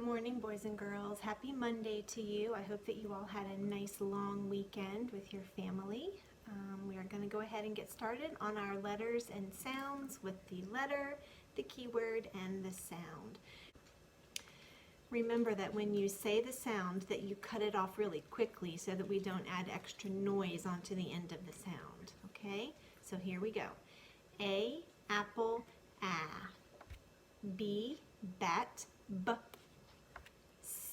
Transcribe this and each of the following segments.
morning, boys and girls. Happy Monday to you. I hope that you all had a nice long weekend with your family. We are going to go ahead and get started on our letters and sounds with the letter, the keyword, and the sound. Remember that when you say the sound that you cut it off really quickly so that we don't add extra noise onto the end of the sound. Okay? So here we go. A, apple, ah. B, bat, b.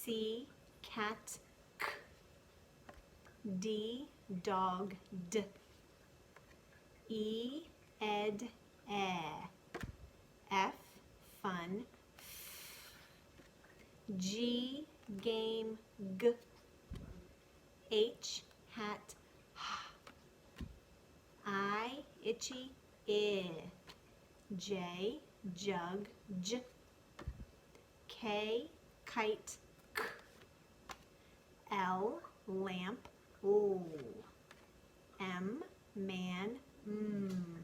C, cat, k. D, dog, d. E, ed, eh. F, fun, f. G, game, g. H, hat, h. I, itchy, I. J, jug, j. K, kite, k. L, lamp, l. M, man, m.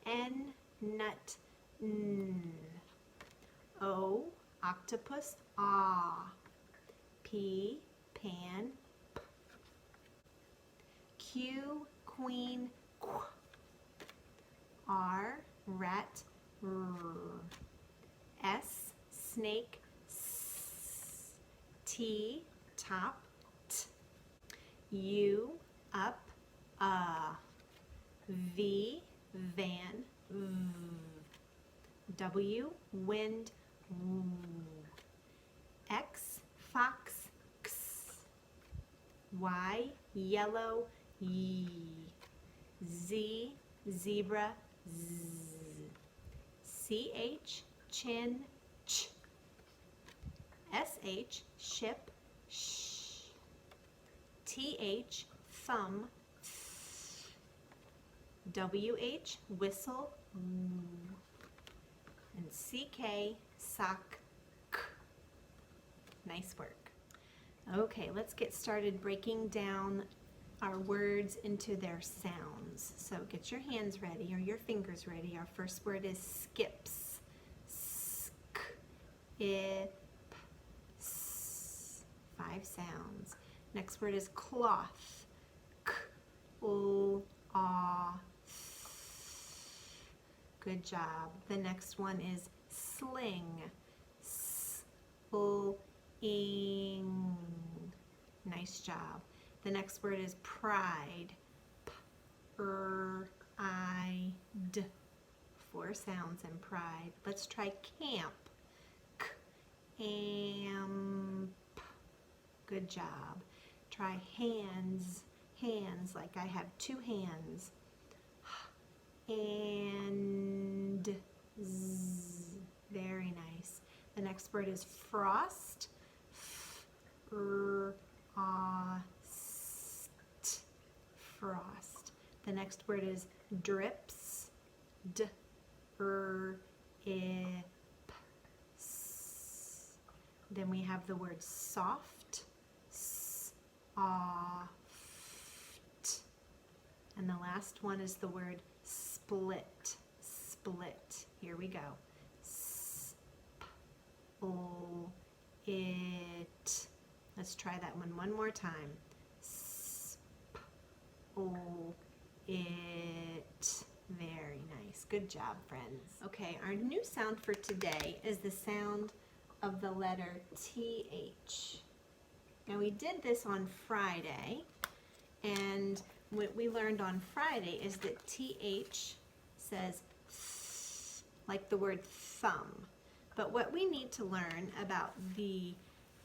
N, nut, n. O, octopus, ah. P, pan, p. Q, queen, qu. R, rat, r. S, snake, s. T, top, t. U, up, V, van, v. W, wind, w. X, fox, x. Y, yellow, y. Z, zebra, z. CH, chin, ch. SH, ship, sh. TH, thumb, th. WH, whistle, w. And CK, sock, k. Nice work. Okay, let's get started breaking down our words into their sounds. So get your hands ready or your fingers ready. Our first word is skips. Sk, ip, s. 5 sounds. Next word is cloth. K, l, ah, th. Good job. The next one is sling. S, l, ing. Nice job. The next word is pride. P, I, d. 4 sounds in pride. Let's try camp. K, amp. Good job. Try hands. Hands, like I have 2 hands. And z. Very nice. The next word is frost. F, st. Frost. The next word is drips. D, ip, s. Then we have the word soft. S, oft. And the last one is the word split. Split. Here we go. S, p, l, it. Let's try that one more time. S, p, l, it. Very nice. Good job, friends. Okay, our new sound for today is the sound of the letter TH. Now we did this on Friday, and what we learned on Friday is that TH says th, like the word thumb. But what we need to learn about the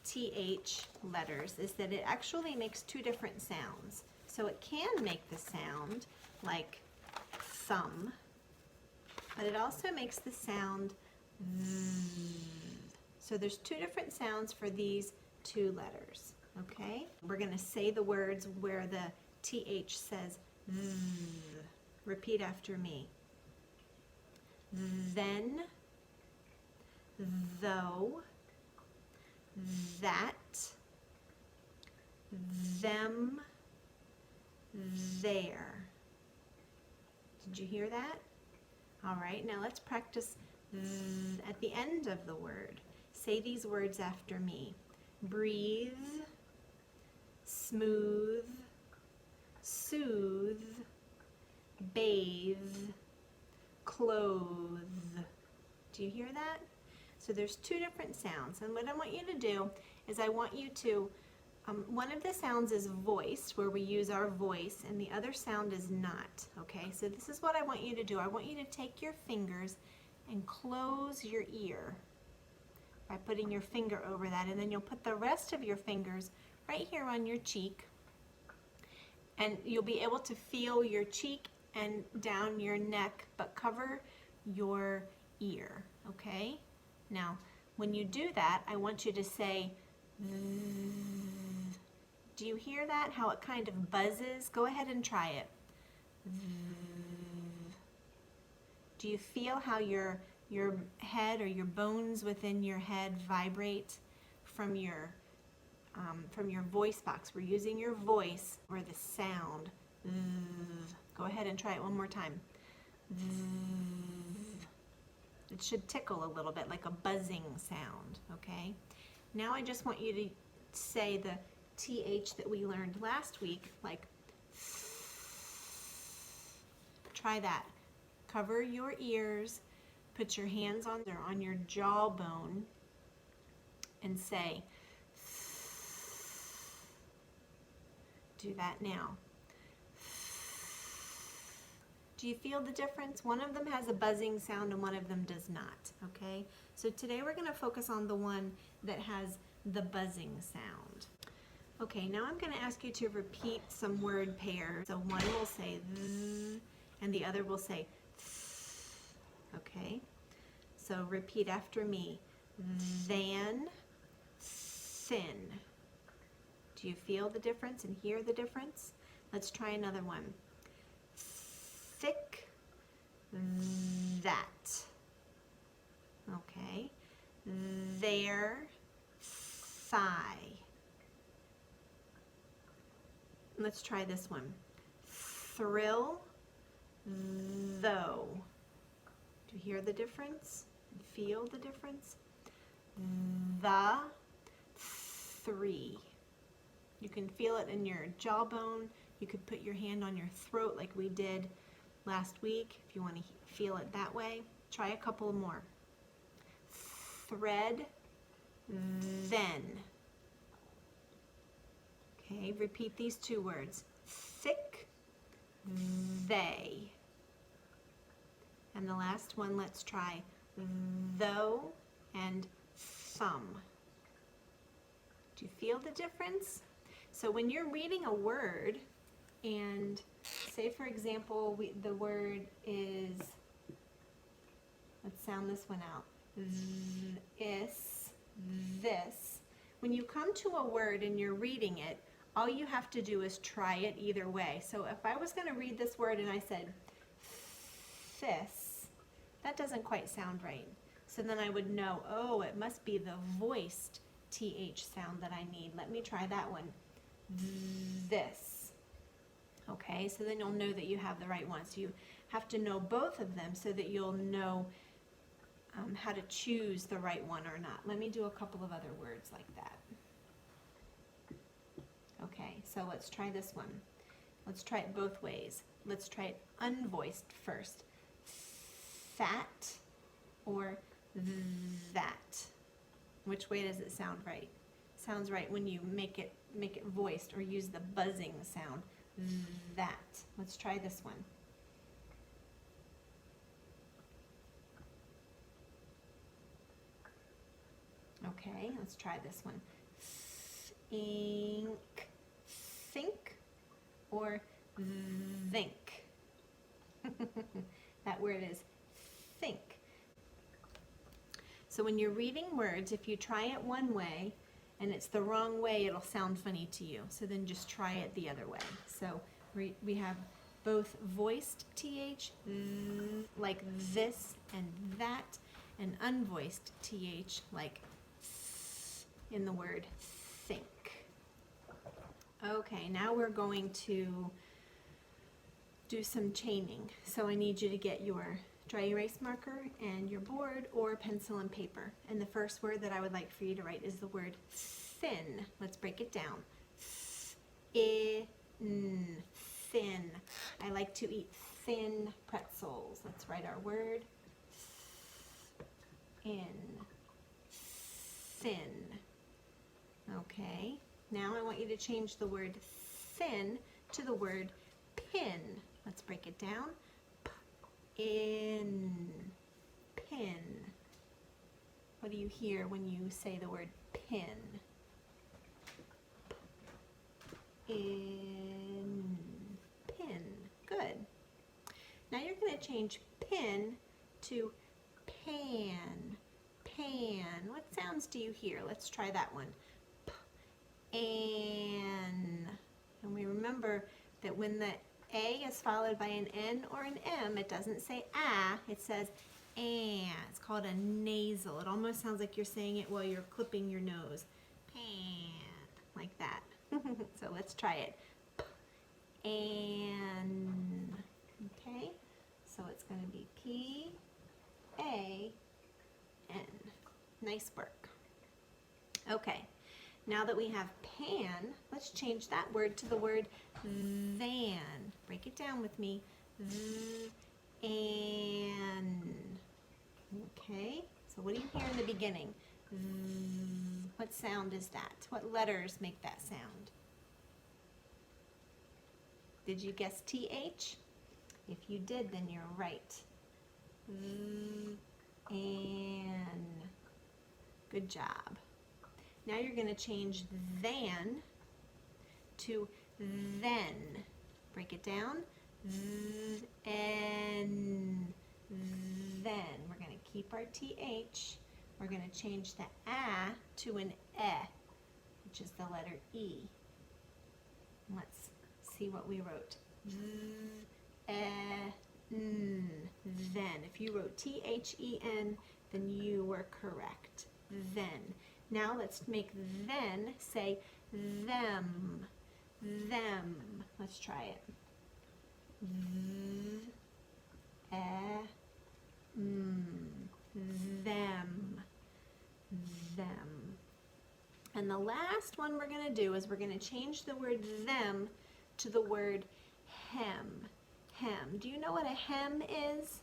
TH letters is that it actually makes 2 different sounds. So it can make the sound like thumb, but it also makes the sound th. So there's 2 different sounds for these 2 letters, okay? We're gonna say the words where the TH says th. Repeat after me. Then, though, that, them, there. Did you hear that? All right, now let's practice at the end of the word. Say these words after me. Breathe, smooth, soothe, bathe, clothe. Do you hear that? So there's two different sounds, and what I want you to do is I want you to, one of the sounds is voiced, where we use our voice, and the other sound is not, okay? So this is what I want you to do. I want you to take your fingers and close your ear by putting your finger over that, and then you'll put the rest of your fingers right here on your cheek, and you'll be able to feel your cheek and down your neck, but cover your ear, okay? Now, when you do that, I want you to say, zzz. Do you hear that? How it kind of buzzes? Go ahead and try it. Zzz. Do you feel how your head or your bones within your head vibrate from your voice box? We're using your voice or the sound. Zzz. Go ahead and try it one more time. Zzz. It should tickle a little bit, like a buzzing sound, okay? Now I just want you to say the TH that we learned last week, like, try that. Cover your ears, put your hands on your jawbone, and say, do that now. Do you feel the difference? One of them has a buzzing sound and one of them does not, okay? So today we're going to focus on the one that has the buzzing sound. Okay, now I'm going to ask you to repeat some word pairs. So one will say th, and the other will say th, okay? So repeat after me. Than, thin. Do you feel the difference and hear the difference? Let's try another one. Thick, that. Okay. Their, thigh. Let's try this one. Thrill, though. Do you hear the difference? Feel the difference? The, three. You can feel it in your jawbone. You could put your hand on your throat like we did last week if you want to feel it that way. Try a couple more. Thread, then. Okay, repeat these two words. Thick, they. And the last one, let's try though and thumb. Do you feel the difference? So when you're reading a word, and say for example, the word is, let's sound this one out, this. When you come to a word and you're reading it, all you have to do is try it either way. So if I was going to read this word and I said this, that doesn't quite sound right. So then I would know, oh, it must be the voiced TH sound that I need. Let me try that one. This. Okay, so then you'll know that you have the right one. So you have to know both of them so that you'll know how to choose the right one or not. Let me do a couple of other words like that. Okay, so let's try this one. Let's try it both ways. Let's try it unvoiced first. Fat or that. Which way does it sound right? Sounds right when you make it voiced or use the buzzing sound. That. Let's try this one. Okay, let's try this one. Think, think, or think. That word is think. So when you're reading words, if you try it one way and it's the wrong way, it'll sound funny to you. So then just try it the other way. So we have both voiced TH, like this and that, and unvoiced TH, like in the word think. Okay, now we're going to do some chaining. So I need you to get your dry erase marker and your board or pencil and paper. And the first word that I would like for you to write is the word thin. Let's break it down. Thin. I like to eat thin pretzels. Let's write our word in. Thin. Okay, now I want you to change the word thin to the word pin. Let's break it down. In. Pin. What do you hear when you say the word pin? In. Pin. Good. Now you're going to change pin to pan. Pan. What sounds do you hear? Let's try that one. An. And we remember that when the A is followed by an N or an M, it doesn't say ah, it says an. It's called a nasal. It almost sounds like you're saying it while you're clipping your nose. Pan. Like that. So let's try it. An. Okay? So it's going to be P-A-N. Nice work. Okay. Now that we have pan, let's change that word to the word than. Break it down with me. An. Okay, so what do you hear in the beginning? What sound is that? What letters make that sound? Did you guess TH? If you did, then you're right. An. Good job. Now you're going to change than to then. Break it down. N. Then. We're going to keep our TH. We're going to change the A to an E, which is the letter E. Let's see what we wrote. Then. If you wrote THEN, then you were correct. Then. Now let's make then say them. Them. Let's try it. Them. Them. And the last one we're going to do is we're going to change the word them to the word hem. Hem. Do you know what a hem is?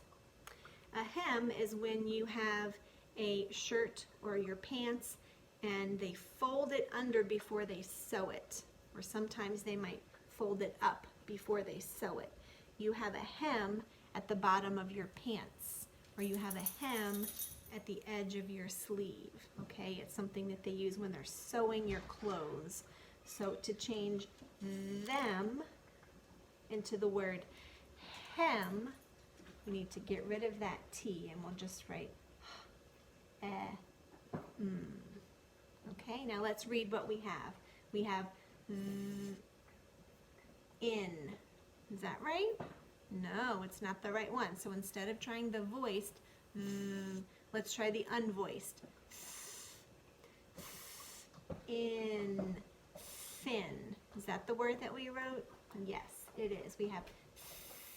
A hem is when you have a shirt or your pants and they fold it under before they sew it. Or sometimes they might fold it up before they sew it. You have a hem at the bottom of your pants, or you have a hem at the edge of your sleeve. Okay, it's something that they use when they're sewing your clothes. So to change them into the word hem, we need to get rid of that T and we'll just write Okay, now let's read what we have. We have in. Is that right? No, it's not the right one. So instead of trying the voiced, let's try the unvoiced. In. Thin. Is that the word that we wrote? Yes, it is. We have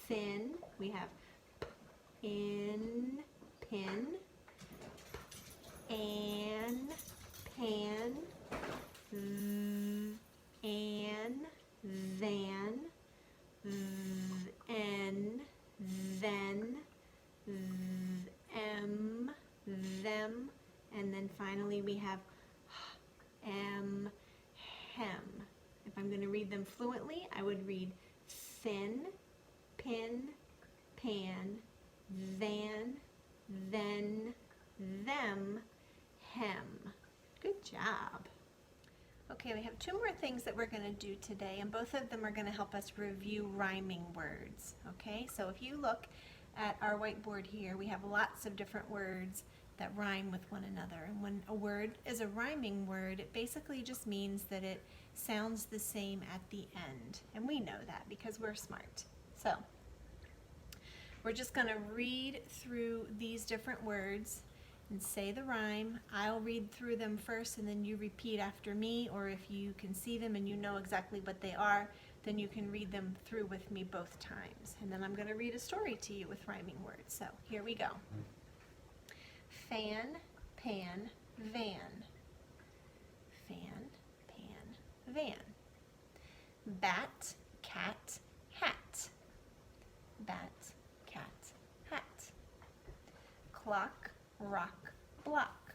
thin. We have in, pin, an, pan, and, than, n, then, them, and then finally we have hem. If I'm going to read them fluently, I would read thin, pin, pan, than, then, them, hem. Good job. Okay, we have two more things that we're going to do today, and both of them are going to help us review rhyming words. Okay, so if you look at our whiteboard here, we have lots of different words that rhyme with one another. And when a word is a rhyming word, it basically just means that it sounds the same at the end. And we know that because we're smart. So we're just going to read through these different words and say the rhyme. I'll read through them first and then you repeat after me, or if you can see them and you know exactly what they are, then you can read them through with me both times. And then I'm going to read a story to you with rhyming words. So here we go. Fan, pan, van. Fan, pan, van. Bat, cat, hat. Bat, cat, hat. Clock, rock, block.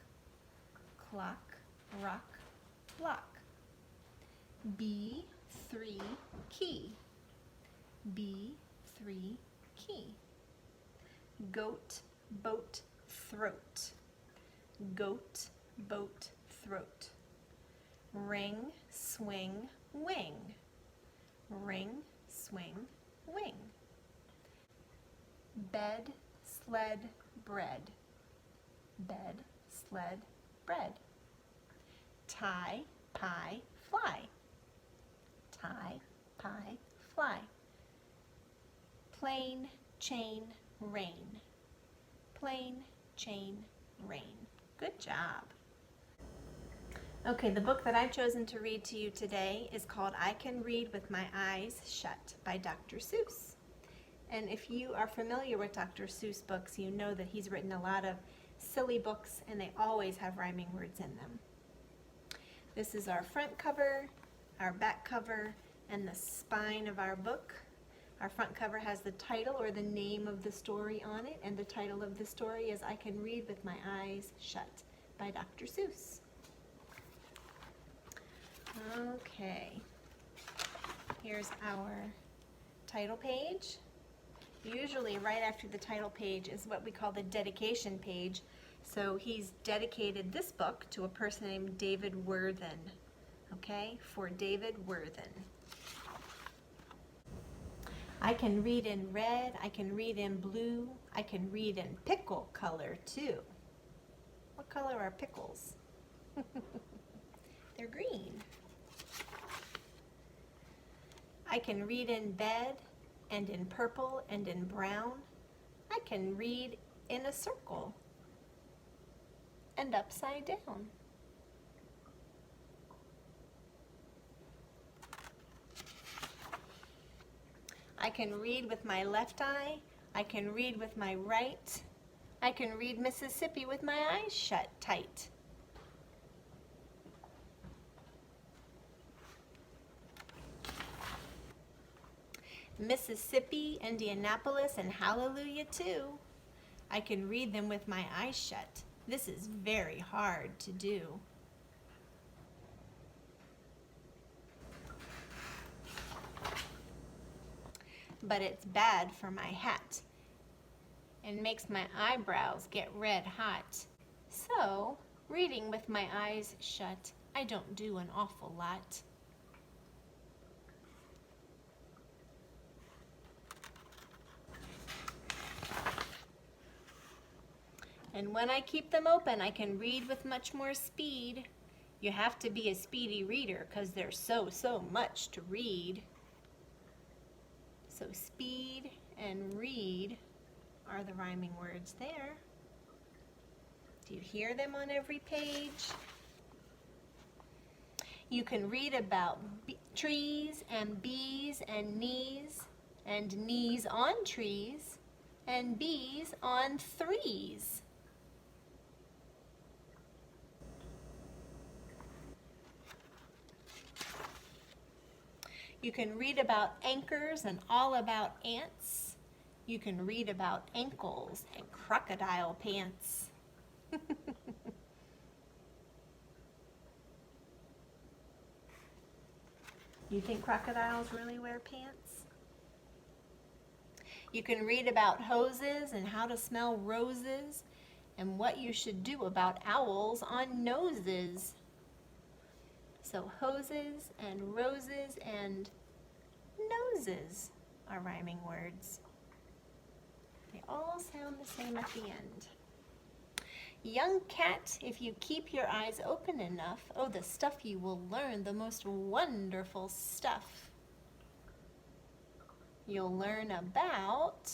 Clock, rock, block. B3 key. B3 key. Goat, boat, throat. Goat, boat, throat. Ring, swing, wing. Ring, swing, wing. Bed, sled, bread. Bed, sled, bread. Tie, pie, fly. Tie, pie, fly. Plane, chain, rain. Plane, chain, rain. Good job. Okay, the book that I've chosen to read to you today is called I Can Read with My Eyes Shut by Dr. Seuss. And if you are familiar with Dr. Seuss books, you know that he's written a lot of silly books and they always have rhyming words in them. This is our front cover, our back cover, and the spine of our book. Our front cover has the title or the name of the story on it, and the title of the story is I Can Read with My Eyes Shut by Dr. Seuss. Okay, here's our title page. Usually right after the title page is what we call the dedication page. So he's dedicated this book to a person named David Worthen. Okay, for David Worthen. I can read in red, I can read in blue, I can read in pickle color too. What color are pickles? They're green. I can read in bed and in purple and in brown. I can read in a circle and upside down. I can read with my left eye. I can read with my right. I can read Mississippi with my eyes shut tight. Mississippi, Indianapolis, and Hallelujah too. I can read them with my eyes shut. This is very hard to do. But it's bad for my hat and makes my eyebrows get red hot. So, reading with my eyes shut, I don't do an awful lot. And when I keep them open, I can read with much more speed. You have to be a speedy reader because there's so much to read. So speed and read are the rhyming words there. Do you hear them on every page? You can read about trees and bees and knees on trees and bees on threes. You can read about anchors and all about ants. You can read about ankles and crocodile pants. You think crocodiles really wear pants? You can read about hoses and how to smell roses and what you should do about owls on noses. So hoses and roses and noses are rhyming words. They all sound the same at the end. Young cat, if you keep your eyes open enough, oh, the stuff you will learn, the most wonderful stuff. You'll learn about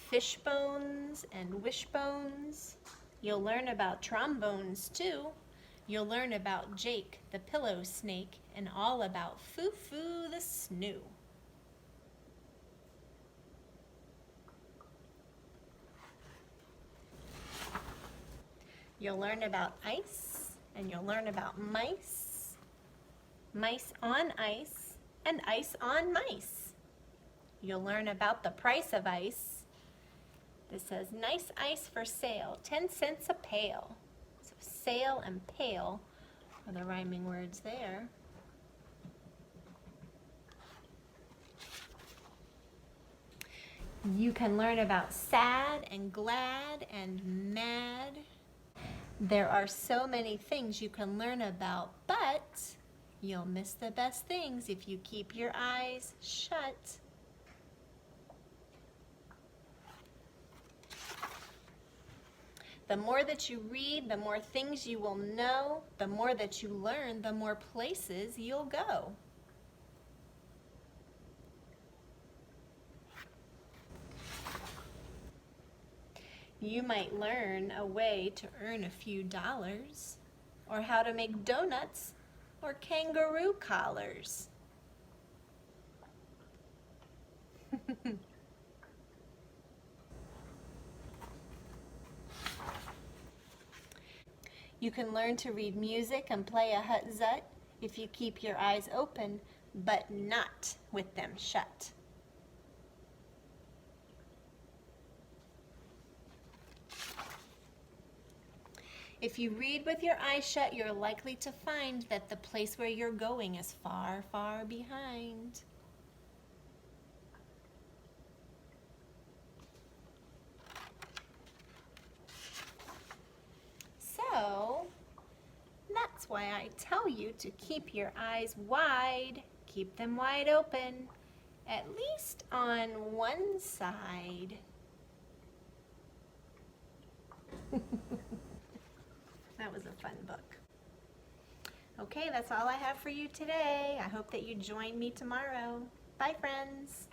fish bones and wishbones. You'll learn about trombones too. You'll learn about Jake, the pillow snake, and all about Foo-Foo the snoo. You'll learn about ice, and you'll learn about mice, mice on ice, and ice on mice. You'll learn about the price of ice. This says, nice ice for sale, 10 cents a pail. So sale and pail are the rhyming words there. You can learn about sad and glad and mad. There are so many things you can learn about, but you'll miss the best things if you keep your eyes shut. The more that you read, the more things you will know. The more that you learn, the more places you'll go. You might learn a way to earn a few dollars, or how to make donuts or kangaroo collars. You can learn to read music and play a hut-zut if you keep your eyes open, but not with them shut. If you read with your eyes shut, you're likely to find that the place where you're going is far, far behind. So, that's why I tell you to keep your eyes wide. Keep them wide open, at least on one side. That was a fun book. Okay, that's all I have for you today. I hope that you join me tomorrow. Bye, friends.